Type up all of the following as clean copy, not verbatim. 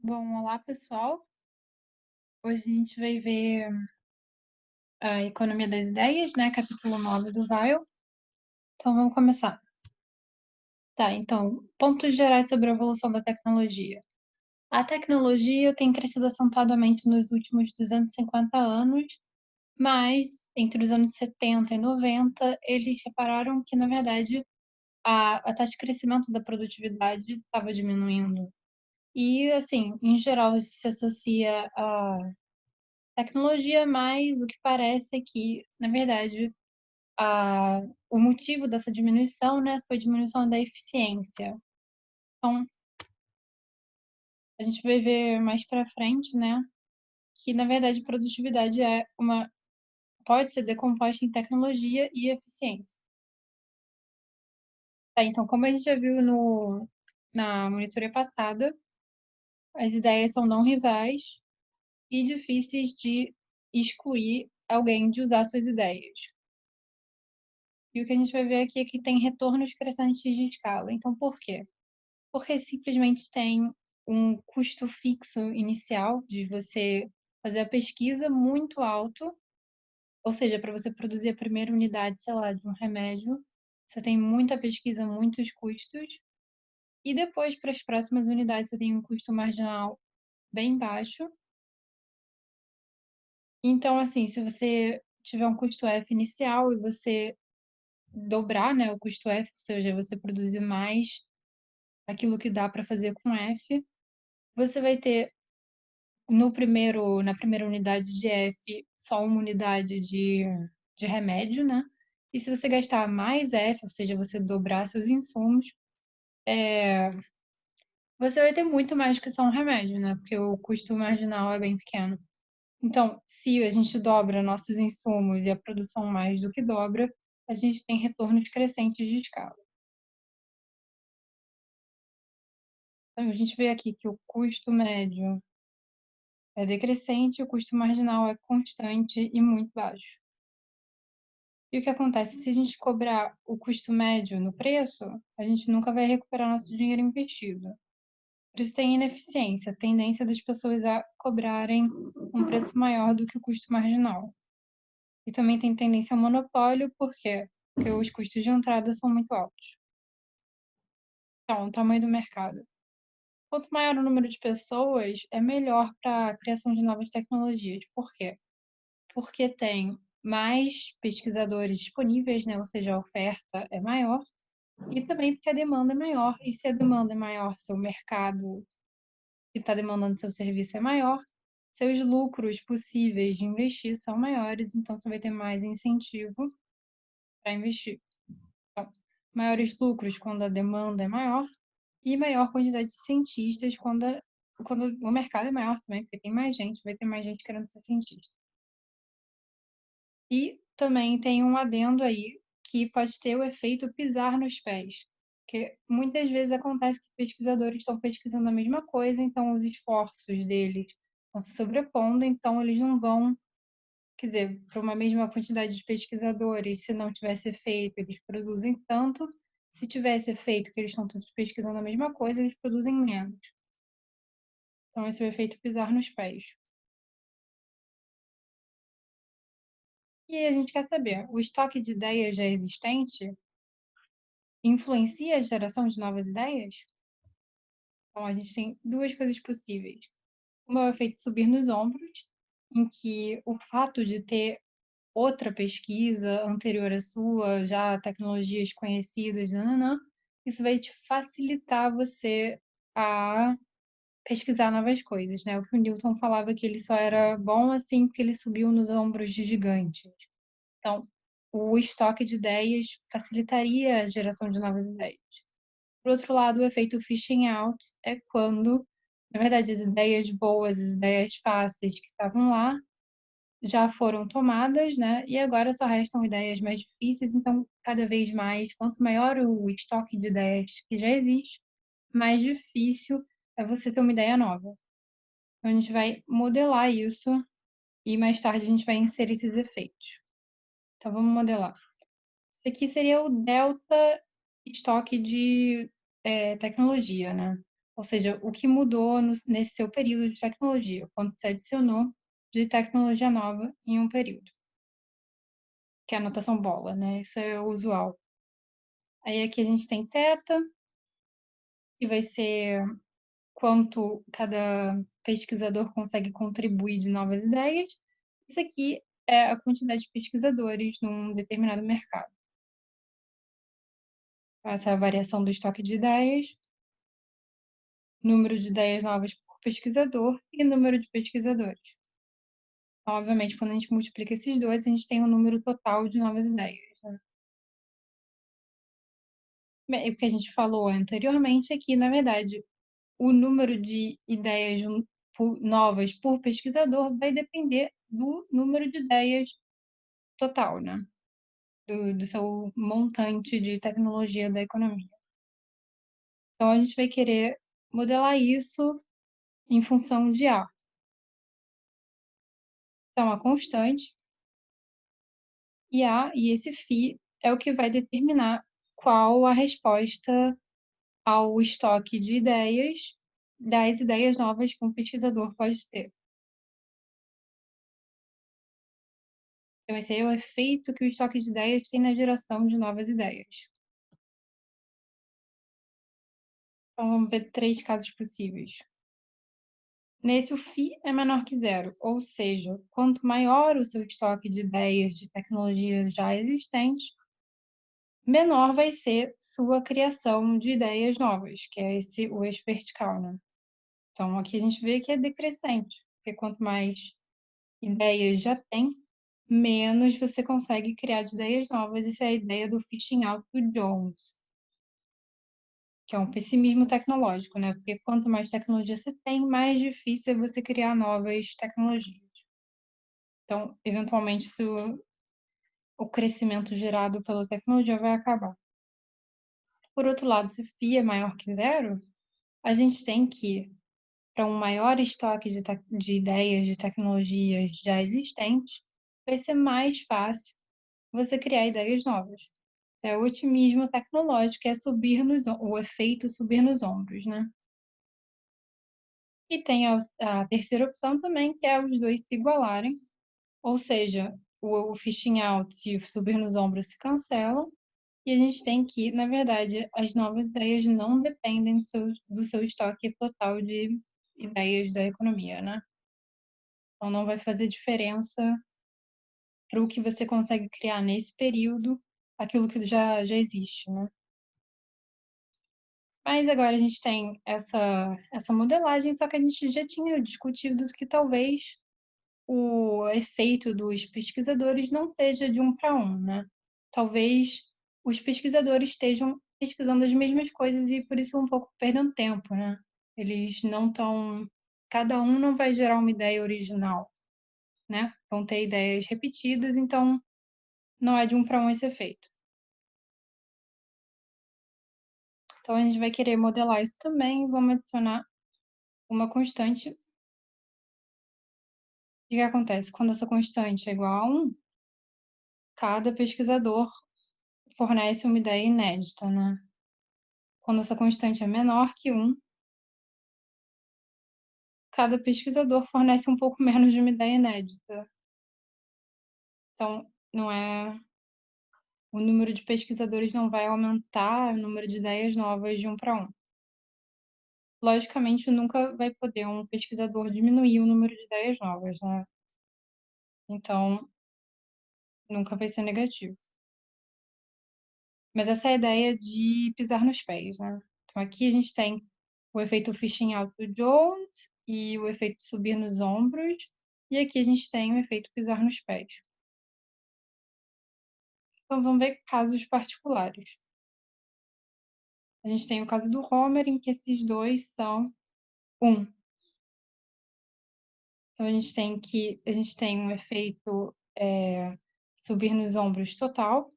Bom, olá pessoal. Hoje a gente vai ver a Economia das Ideias, né? Capítulo 9 do Weil. Então vamos começar. Tá, então, pontos gerais sobre a evolução da tecnologia. A tecnologia tem crescido acentuadamente nos últimos 250 anos, mas entre os anos 70 e 90, eles repararam que, na verdade, a taxa de crescimento da produtividade estava diminuindo. E, assim, em geral, isso se associa a tecnologia, mas o que parece é que, na verdade, a o motivo dessa diminuição, né, foi diminuição da eficiência. Então, a gente vai ver mais para frente, né, que na verdade produtividade pode ser decomposta em tecnologia e eficiência. Tá, então como a gente já viu na monitoria passada, as ideias são não rivais e difíceis de excluir alguém de usar suas ideias. E o que a gente vai ver aqui é que tem retornos crescentes de escala. Então, por quê? Porque simplesmente tem um custo fixo inicial de você fazer a pesquisa muito alto, ou seja, para você produzir a primeira unidade, sei lá, de um remédio, você tem muita pesquisa, muitos custos, e depois para as próximas unidades você tem um custo marginal bem baixo. Então, assim, se você tiver um custo F inicial e você dobrar, né, o custo F, ou seja, você produzir mais aquilo que dá para fazer com F, você vai ter na primeira unidade de F, só uma unidade de remédio, né? E se você gastar mais F, ou seja, você dobrar seus insumos, você vai ter muito mais que só um remédio, né? Porque o custo marginal é bem pequeno. Então, se a gente dobra nossos insumos e a produção mais do que dobra, a gente tem retornos crescentes de escala. Então, a gente vê aqui que o custo médio é decrescente, o custo marginal é constante e muito baixo. E o que acontece? Se a gente cobrar o custo médio no preço, a gente nunca vai recuperar nosso dinheiro investido. Por isso tem ineficiência, a tendência das pessoas a cobrarem um preço maior do que o custo marginal. E também tem tendência ao monopólio, por quê? Porque os custos de entrada são muito altos. Então, o tamanho do mercado. Quanto maior o número de pessoas, é melhor para a criação de novas tecnologias. Por quê? Porque tem mais pesquisadores disponíveis, né? Ou seja, a oferta é maior. E também porque a demanda é maior. E se a demanda é maior, seu mercado que está demandando seu serviço é maior, seus lucros possíveis de investir são maiores, então você vai ter mais incentivo para investir. Então, maiores lucros quando a demanda é maior e maior quantidade de cientistas quando o mercado é maior também, porque tem mais gente, vai ter mais gente querendo ser cientista. E também tem um adendo aí que pode ter o efeito pisar nos pés. Porque muitas vezes acontece que pesquisadores estão pesquisando a mesma coisa, então os esforços deles estão se sobrepondo, então eles não vão, quer dizer, para uma mesma quantidade de pesquisadores, se não tivesse efeito, eles produzem tanto, se tivesse efeito que eles estão todos pesquisando a mesma coisa, eles produzem menos. Então esse é o efeito pisar nos pés. E aí a gente quer saber, o estoque de ideias já existente influencia a geração de novas ideias? Então, a gente tem duas coisas possíveis. Uma é o efeito subir nos ombros, em que o fato de ter outra pesquisa anterior à sua, já tecnologias conhecidas, nananã, isso vai te facilitar você a pesquisar novas coisas, né? O que o Newton falava que ele só era bom assim porque ele subiu nos ombros de gigantes. Então, o estoque de ideias facilitaria a geração de novas ideias. Por outro lado, o efeito fishing out é quando, na verdade, as ideias boas, as ideias fáceis que estavam lá já foram tomadas, né? E agora só restam ideias mais difíceis. Então, cada vez mais, quanto maior o estoque de ideias que já existe, mais difícil é você ter uma ideia nova. Então, a gente vai modelar isso e mais tarde a gente vai inserir esses efeitos. Então, vamos modelar. Esse aqui seria o delta estoque de tecnologia, né? Ou seja, o que mudou nesse seu período de tecnologia, quanto você adicionou de tecnologia nova em um período, que é a notação bola, né? Isso é o usual. Aí aqui a gente tem θ, que vai ser quanto cada pesquisador consegue contribuir de novas ideias. Isso aqui é a quantidade de pesquisadores num determinado mercado. Essa é a variação do estoque de ideias, número de ideias novas por pesquisador e número de pesquisadores. Então, obviamente, quando a gente multiplica esses dois, a gente tem um número total de novas ideias. Né? O que a gente falou anteriormente é que, na verdade, o número de ideias novas por pesquisador vai depender do número de ideias total, né? Do seu montante de tecnologia da economia. Então, a gente vai querer modelar isso em função de A. Então, a constante e A, e esse φ é o que vai determinar qual a resposta ao estoque de ideias, das ideias novas que um pesquisador pode ter. Então, esse é o efeito que o estoque de ideias tem na geração de novas ideias. Então, vamos ver 3 casos possíveis. Nesse, o φ é menor que zero, ou seja, quanto maior o seu estoque de ideias de tecnologias já existentes, menor vai ser sua criação de ideias novas, que é o eixo vertical, né? Então, aqui a gente vê que é decrescente, porque quanto mais ideias já tem, menos você consegue criar de ideias novas. Essa é a ideia do fishing out do Jones, que é um pessimismo tecnológico, né? Porque quanto mais tecnologia você tem, mais difícil é você criar novas tecnologias. Então, eventualmente, o crescimento gerado pela tecnologia vai acabar. Por outro lado, se φ é maior que zero, a gente tem que, para um maior estoque de ideias, de tecnologias já existentes, vai ser mais fácil você criar ideias novas. É o otimismo tecnológico, é o efeito subir nos ombros, né? E tem a terceira opção também, que é os dois se igualarem, ou seja, o fishing out e o subir nos ombros se cancelam, e a gente tem que, na verdade, as novas ideias não dependem do seu estoque total de ideias da economia, né? Então não vai fazer diferença para o que você consegue criar nesse período, aquilo que já existe, né? Mas agora a gente tem essa modelagem, só que a gente já tinha discutido que talvez o efeito dos pesquisadores não seja de um para um, né? Talvez os pesquisadores estejam pesquisando as mesmas coisas e por isso um pouco perdendo tempo, né? Eles não estão. Cada um não vai gerar uma ideia original, né? Vão ter ideias repetidas, então não é de um para um esse efeito. Então a gente vai querer modelar isso também, vamos adicionar uma constante. O que acontece? Quando essa constante é igual a 1, cada pesquisador fornece uma ideia inédita, né? Quando essa constante é menor que 1, cada pesquisador fornece um pouco menos de uma ideia inédita. Então, não é o número de pesquisadores não vai aumentar o número de ideias novas de 1 para 1. Logicamente, nunca vai poder um pesquisador diminuir o número de ideias novas, né? Então, nunca vai ser negativo. Mas essa é a ideia de pisar nos pés, né? Então, aqui a gente tem o efeito fishing out do Jones e o efeito subir nos ombros. E aqui a gente tem o efeito pisar nos pés. Então, vamos ver casos particulares. A gente tem o caso do Homer, em que esses dois são 1. Então, a gente tem um efeito subir nos ombros total,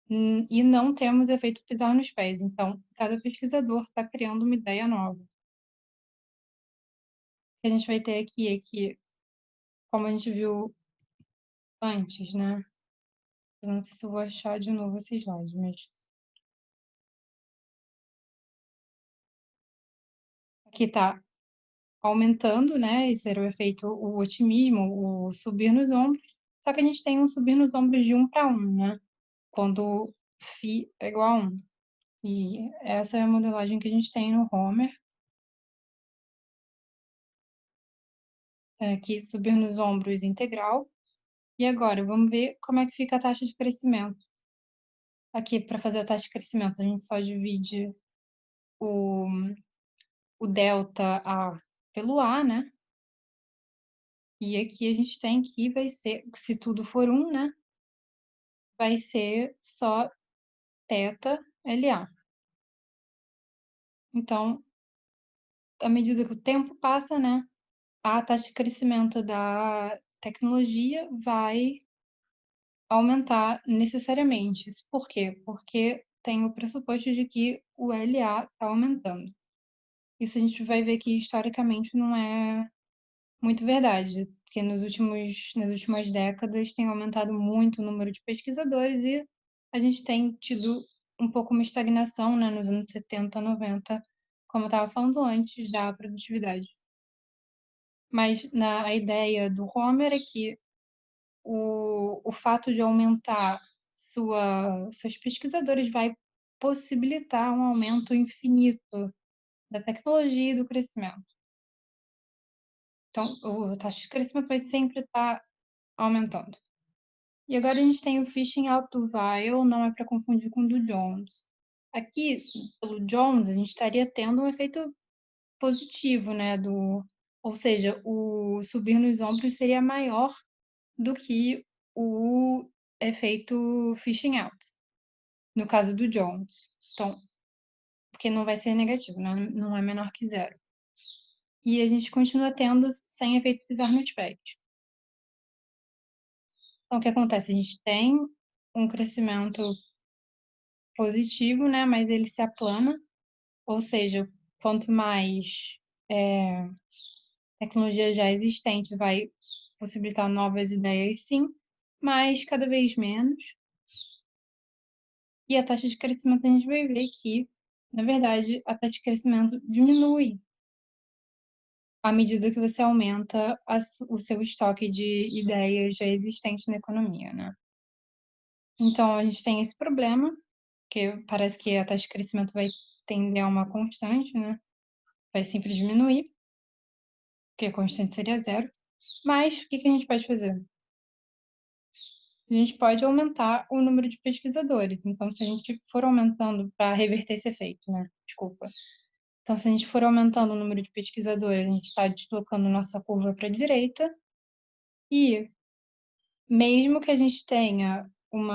e não temos efeito pisar nos pés. Então, cada pesquisador está criando uma ideia nova. O que a gente vai ter aqui é que, como a gente viu antes, né? Eu não sei se eu vou achar de novo esse slide, mas que está aumentando, né, esse era o efeito, o otimismo, o subir nos ombros, só que a gente tem um subir nos ombros de 1 para 1, né, quando φ é igual a 1. E essa é a modelagem que a gente tem no Homer, aqui subir nos ombros integral. E agora vamos ver como é que fica a taxa de crescimento. Aqui, para fazer a taxa de crescimento, a gente só divide o o delta A pelo A, né, e aqui a gente tem que vai ser, se tudo for 1, né, vai ser só θ LA. Então, à medida que o tempo passa, né, a taxa de crescimento da tecnologia vai aumentar necessariamente. Isso por quê? Porque tem o pressuposto de que o LA está aumentando. Isso a gente vai ver que historicamente não é muito verdade, porque nas últimas décadas tem aumentado muito o número de pesquisadores e a gente tem tido um pouco uma estagnação, né, nos anos 70, 90, como eu estava falando antes, da produtividade. Mas a ideia do Homer é que o fato de aumentar seus pesquisadores vai possibilitar um aumento infinito da tecnologia e do crescimento. Então, a taxa de crescimento vai sempre estar aumentando. E agora a gente tem o phishing auto-viral, não é para confundir com o do Jones. Aqui, pelo Jones, a gente estaria tendo um efeito positivo, né? Ou seja, o subir nos ombros seria maior do que o efeito phishing out, no caso do Jones. Então, porque não vai ser negativo, né? Não é menor que zero. E a gente continua tendo sem efeito bizarro nos pés. Então, o que acontece? A gente tem um crescimento positivo, né? Mas ele se aplana, ou seja, quanto mais tecnologia já existente vai possibilitar novas ideias, sim, mas cada vez menos. E a taxa de crescimento a gente vai ver que, na verdade, a taxa de crescimento diminui à medida que você aumenta o seu estoque de ideias já existentes na economia, né? Então, a gente tem esse problema, que parece que a taxa de crescimento vai tender a uma constante, né? Vai sempre diminuir, porque a constante seria zero. Mas o que que a gente pode fazer? A gente pode aumentar o número de pesquisadores. Então, se a gente for aumentando para reverter esse efeito, né? Desculpa. Então, se a gente for aumentando o número de pesquisadores, a gente está deslocando nossa curva para a direita. E mesmo que a gente tenha um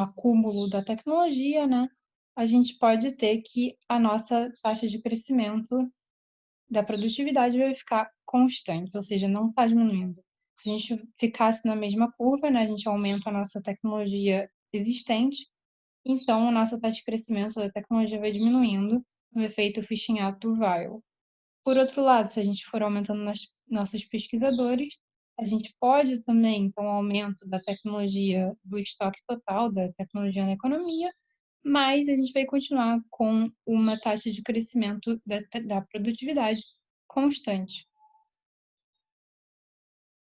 acúmulo da tecnologia, né? A gente pode ter que a nossa taxa de crescimento da produtividade vai ficar constante, ou seja, não está diminuindo. Se a gente ficasse na mesma curva, né, a gente aumenta a nossa tecnologia existente, então a nossa taxa de crescimento da tecnologia vai diminuindo no efeito fishing out do viral. Por outro lado, se a gente for aumentando nossos pesquisadores, a gente pode também ter um aumento da tecnologia, do estoque total da tecnologia na economia, mas a gente vai continuar com uma taxa de crescimento da produtividade constante.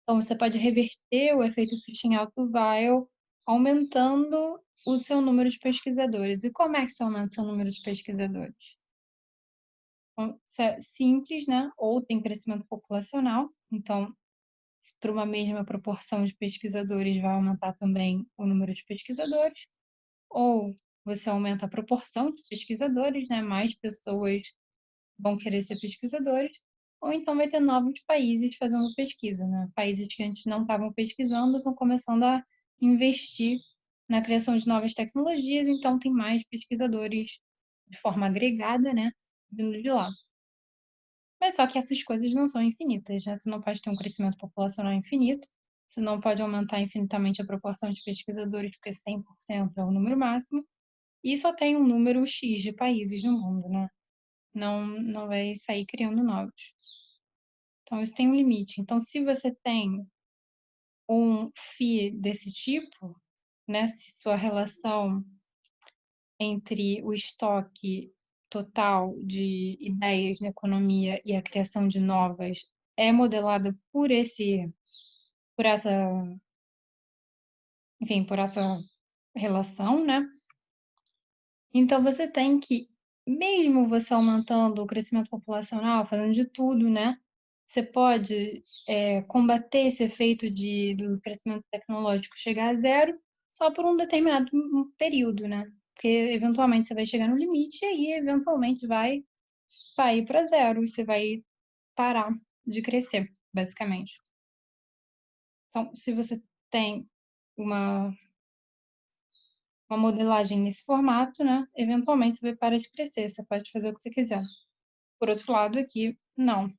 Então, você pode reverter o efeito Fishing Auto-Viral aumentando o seu número de pesquisadores. E como é que você aumenta o seu número de pesquisadores? Então, isso é simples, né? Ou tem crescimento populacional, então, para uma mesma proporção de pesquisadores, vai aumentar também o número de pesquisadores, ou você aumenta a proporção de pesquisadores, né? Mais pessoas vão querer ser pesquisadores, ou então vai ter novos países fazendo pesquisa, né? Países que antes não estavam pesquisando estão começando a investir na criação de novas tecnologias, então tem mais pesquisadores de forma agregada, né? Vindo de lá. Mas só que essas coisas não são infinitas, né? Você não pode ter um crescimento populacional infinito, você não pode aumentar infinitamente a proporção de pesquisadores, porque 100% é o número máximo, e só tem um número X de países no mundo, né? Não vai sair criando novos. Então, isso tem um limite. Então, se você tem um FII desse tipo, né? Se sua relação entre o estoque total de ideias na economia e a criação de novas é modelada por essa, enfim, por essa relação, né? Então você tem que, mesmo você aumentando o crescimento populacional, fazendo de tudo, né? Você pode combater esse efeito do crescimento tecnológico chegar a zero só por um determinado período, né? Porque eventualmente você vai chegar no limite e aí eventualmente vai ir para zero e você vai parar de crescer, basicamente. Então, se você tem uma modelagem nesse formato, né? Eventualmente você vai parar de crescer, você pode fazer o que você quiser. Por outro lado, aqui, não.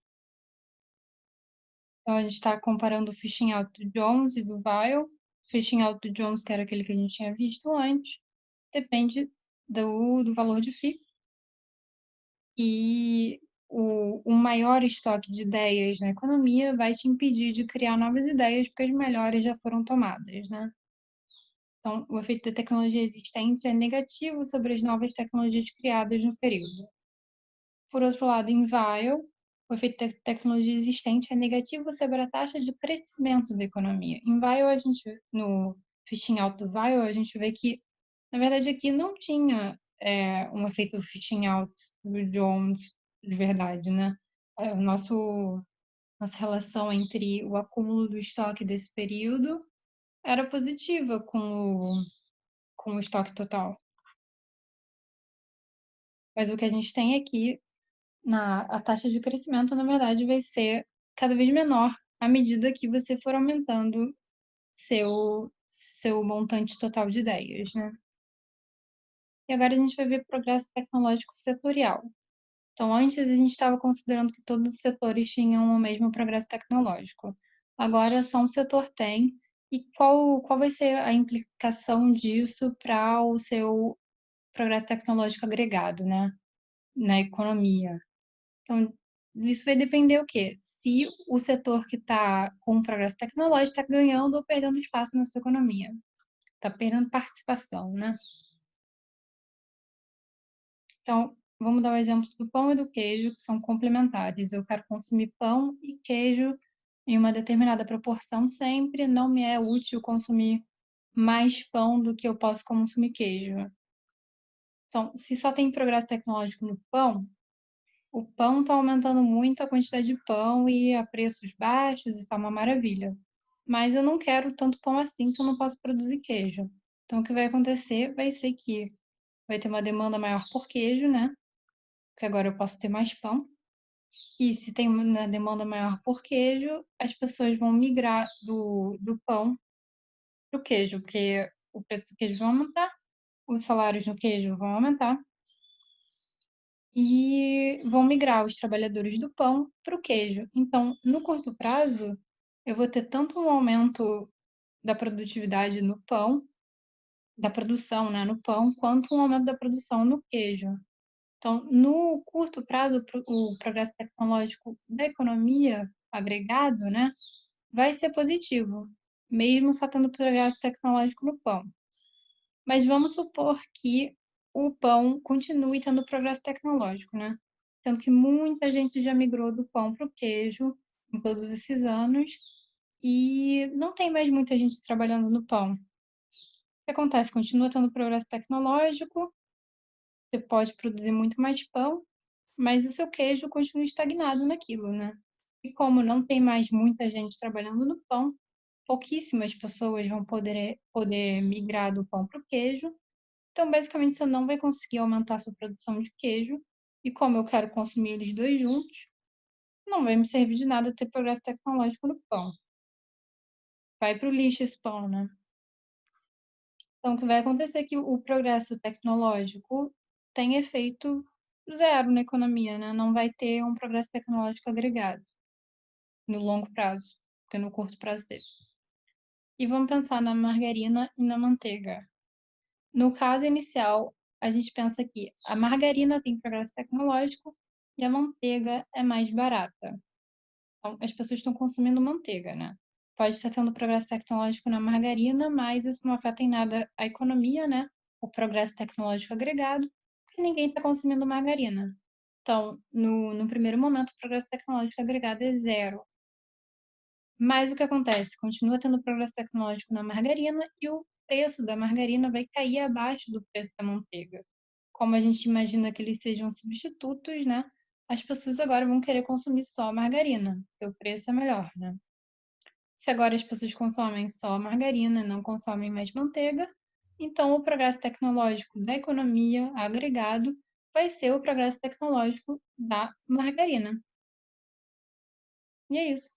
Então, a gente está comparando o phishing out do Jones e do Weil. Phishing out do Jones, que era aquele que a gente tinha visto antes, depende do valor de FII. E o maior estoque de ideias na economia vai te impedir de criar novas ideias, porque as melhores já foram tomadas, né? Então, o efeito da tecnologia existente é negativo sobre as novas tecnologias criadas no período. Por outro lado, em Weil, o efeito da tecnologia existente é negativo sobre a taxa de crescimento da economia. Em Weil, no phishing out do Weil, a gente vê que, na verdade, aqui não tinha um efeito phishing out do Jones de verdade, né? Nossa relação entre o acúmulo do estoque desse período era positiva com o estoque total. Mas o que a gente tem aqui, a taxa de crescimento, na verdade, vai ser cada vez menor à medida que você for aumentando seu montante total de ideias, né? E agora a gente vai ver progresso tecnológico setorial. Então, antes a gente estava considerando que todos os setores tinham o mesmo progresso tecnológico. Agora só um setor tem. E qual vai ser a implicação disso para o seu progresso tecnológico agregado, né? Na economia? Então, isso vai depender o quê? Se o setor que está com o progresso tecnológico está ganhando ou perdendo espaço na sua economia. Está perdendo participação, né? Então, vamos dar o exemplo do pão e do queijo, que são complementares. Eu quero consumir pão e queijo em uma determinada proporção sempre. Não me é útil consumir mais pão do que eu posso consumir queijo. Então, se só tem progresso tecnológico no pão, o pão está aumentando muito a quantidade de pão e a preços baixos, está uma maravilha. Mas eu não quero tanto pão assim, então eu não posso produzir queijo. Então, o que vai acontecer vai ser que vai ter uma demanda maior por queijo, né? Porque agora eu posso ter mais pão. E se tem uma demanda maior por queijo, as pessoas vão migrar do pão para o queijo, porque o preço do queijo vai aumentar, os salários no queijo vão aumentar, e vão migrar os trabalhadores do pão para o queijo. Então, no curto prazo, eu vou ter tanto um aumento da produtividade no pão, da produção, né, no pão, quanto um aumento da produção no queijo. Então, no curto prazo, o progresso tecnológico da economia agregado, né, vai ser positivo, mesmo só tendo progresso tecnológico no pão. Mas vamos supor que o pão continue tendo progresso tecnológico, né? Sendo que muita gente já migrou do pão para o queijo em todos esses anos e não tem mais muita gente trabalhando no pão. O que acontece? Continua tendo progresso tecnológico, você pode produzir muito mais pão, mas o seu queijo continua estagnado naquilo, né? E como não tem mais muita gente trabalhando no pão, pouquíssimas pessoas vão poder migrar do pão para o queijo. Então, basicamente, você não vai conseguir aumentar a sua produção de queijo. E como eu quero consumir eles dois juntos, não vai me servir de nada ter progresso tecnológico no pão. Vai para o lixo esse pão, né? Então, o que vai acontecer é que o progresso tecnológico tem efeito zero na economia, né? Não vai ter um progresso tecnológico agregado no longo prazo, porque no curto prazo teve. E vamos pensar na margarina e na manteiga. No caso inicial, a gente pensa que a margarina tem progresso tecnológico e a manteiga é mais barata. Então, as pessoas estão consumindo manteiga, né? Pode estar tendo progresso tecnológico na margarina, mas isso não afeta em nada a economia, né? O progresso tecnológico agregado, e ninguém está consumindo margarina. Então, no primeiro momento, o progresso tecnológico agregado é zero. Mas o que acontece? Continua tendo progresso tecnológico na margarina e o preço da margarina vai cair abaixo do preço da manteiga. Como a gente imagina que eles sejam substitutos, né? As pessoas agora vão querer consumir só margarina, porque o preço é melhor, né? Se agora as pessoas consomem só margarina e não consomem mais manteiga, então o progresso tecnológico da economia agregado vai ser o progresso tecnológico da margarina. E é isso.